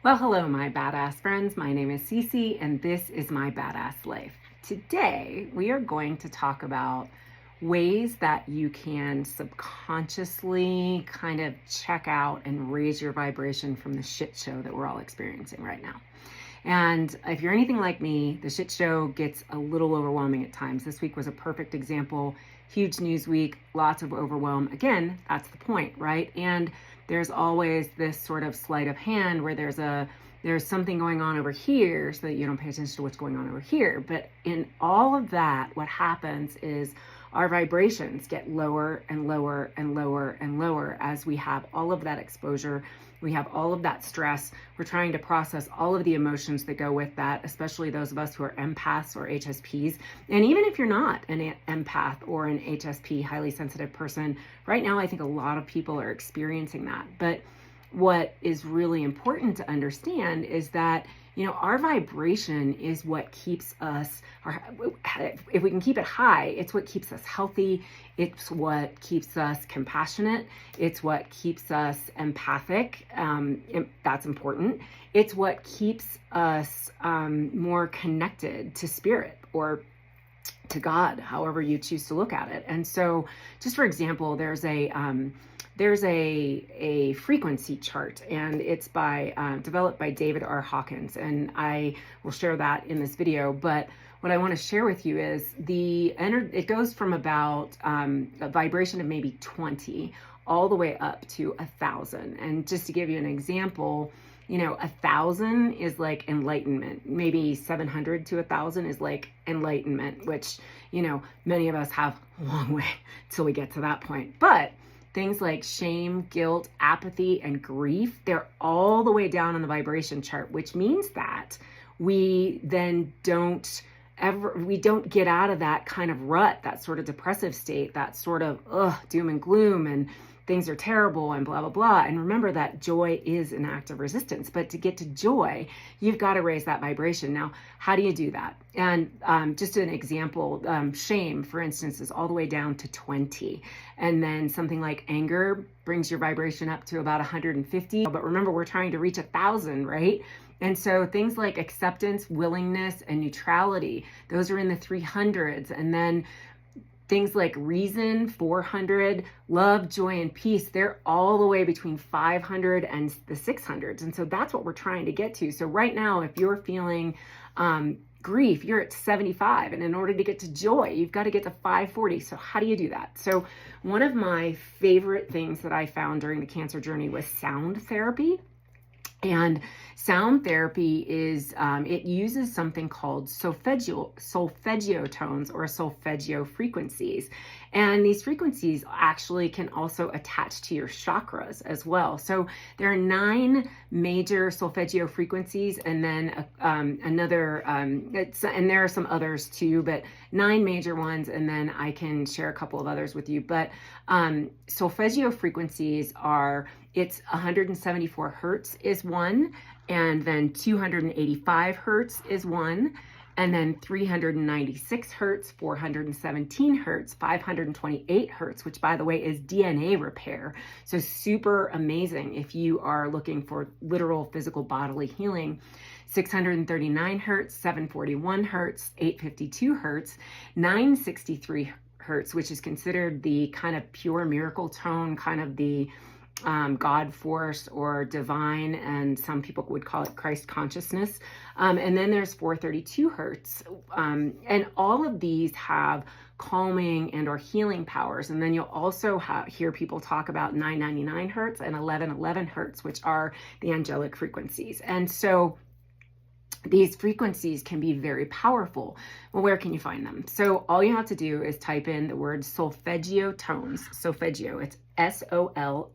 Well, hello, my badass friends. My name is Cece, and this is my badass life. Today, we are going to talk about ways that you can subconsciously kind of check out and raise your vibration from the shit show that we're all experiencing right now. And if you're anything like me, the shit show gets a little overwhelming at times. This week was a perfect example. Huge news week, lots of overwhelm. Again, that's the point, right? And there's always this sort of sleight of hand where there's something going on over here so that you don't pay attention to what's going on over here. But in all of that, what happens is our vibrations get lower and lower and lower and lower as we have all of that exposure. We have all of that stress. We're trying to process all of the emotions that go with that, especially those of us who are empaths or HSPs. And even if you're not an empath or an HSP, highly sensitive person, right now I think a lot of people are experiencing that. But what is really important to understand is that our vibration is what keeps us, if we can keep it high, it's what keeps us healthy. It's what keeps us compassionate. It's what keeps us empathic. That's important. It's what keeps us more connected to spirit or to God, however you choose to look at it. And so just for example, there's a frequency chart, and it's developed by David R. Hawkins, and I will share that in this video. But what I want to share with you is it goes from about a vibration of maybe 20 all the way up to 1,000. And just to give you an example, 1,000 is like enlightenment. Maybe 700 to 1,000 is like enlightenment, which, many of us have a long way till we get to that point. But things like shame, guilt, apathy, and grief, they're all the way down on the vibration chart, which means that we then don't get out of that kind of rut, that sort of depressive state, that sort of doom and gloom and things are terrible and blah, blah, blah. And remember that joy is an act of resistance. But to get to joy, you've got to raise that vibration. Now, how do you do that? And just an example, shame, for instance, is all the way down to 20. And then something like anger brings your vibration up to about 150. But remember, we're trying to reach 1,000, right? And so things like acceptance, willingness, and neutrality, those are in the 300s. And then things like reason, 400, love, joy, and peace, they're all the way between 500 and the 600s. And so that's what we're trying to get to. So right now, if you're feeling grief, you're at 75. And in order to get to joy, you've got to get to 540. So how do you do that? So one of my favorite things that I found during the cancer journey was sound therapy. And sound therapy is, it uses something called solfeggio tones or solfeggio frequencies. And these frequencies actually can also attach to your chakras as well. So there are 9 major solfeggio frequencies, and then and there are some others too, but 9 major ones, and then I can share a couple of others with you. But solfeggio frequencies it's 174 hertz is one, and then 285 hertz is one, and then 396 hertz, 417 hertz, 528 hertz, which by the way is DNA repair. So super amazing if you are looking for literal physical bodily healing. 639 hertz, 741 hertz, 852 hertz, 963 hertz, which is considered the kind of pure miracle tone, kind of the God force or divine, and some people would call it Christ consciousness. And then there's 432 hertz. And all of these have calming and or healing powers. And then you'll also hear people talk about 999 hertz and 1111 hertz, which are the angelic frequencies. And so these frequencies can be very powerful. Well, where can you find them? So all you have to do is type in the word solfeggio tones. Solfeggio, it's SOLFEGGIO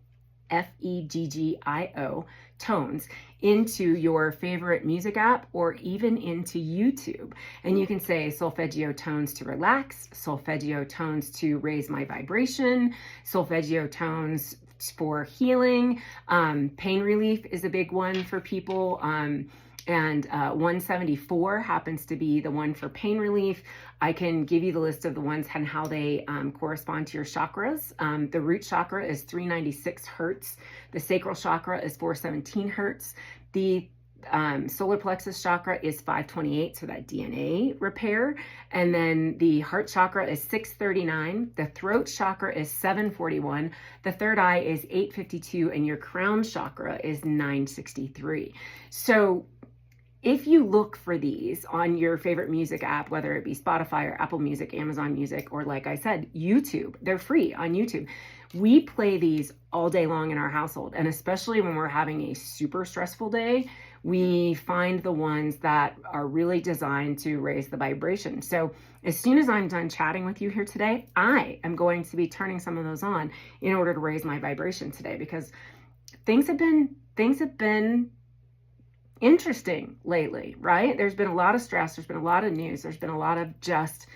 tones, into your favorite music app or even into YouTube. And you can say solfeggio tones to relax, solfeggio tones to raise my vibration, solfeggio tones for healing. Pain relief is a big one for people. And 174 happens to be the one for pain relief. I can give you the list of the ones and how they correspond to your chakras. The root chakra is 396 hertz. The sacral chakra is 417 hertz. The solar plexus chakra is 528, so that DNA repair. And then the heart chakra is 639. The throat chakra is 741. The third eye is 852, and your crown chakra is 963. So if you look for these on your favorite music app, whether it be Spotify or Apple Music, Amazon Music, or like I said, YouTube, they're free on YouTube. We play these all day long in our household. And especially when we're having a super stressful day, we find the ones that are really designed to raise the vibration. So as soon as I'm done chatting with you here today, I am going to be turning some of those on in order to raise my vibration today, because things have been interesting lately, right? There's been a lot of stress, there's been a lot of news, there's been a lot of just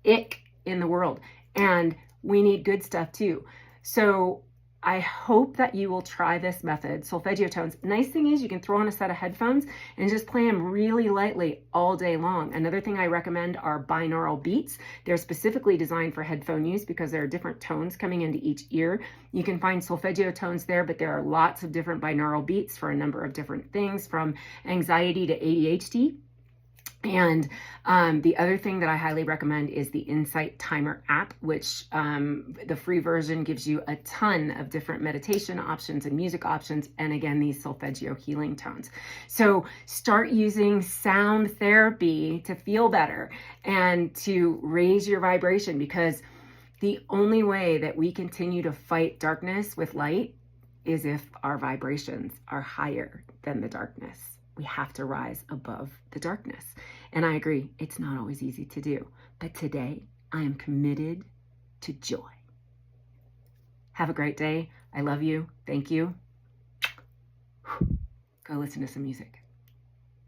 ick in the world, and we need good stuff too. So I hope that you will try this method, solfeggio tones. Nice thing is you can throw on a set of headphones and just play them really lightly all day long. Another thing I recommend are binaural beats. They're specifically designed for headphone use because there are different tones coming into each ear. You can find solfeggio tones there, but there are lots of different binaural beats for a number of different things, from anxiety to ADHD. And the other thing that I highly recommend is the Insight Timer app, which the free version gives you a ton of different meditation options and music options. And again, these solfeggio healing tones. So start using sound therapy to feel better and to raise your vibration, because the only way that we continue to fight darkness with light is if our vibrations are higher than the darkness. We have to rise above the darkness. And I agree, it's not always easy to do. But today, I am committed to joy. Have a great day. I love you. Thank you. Go listen to some music.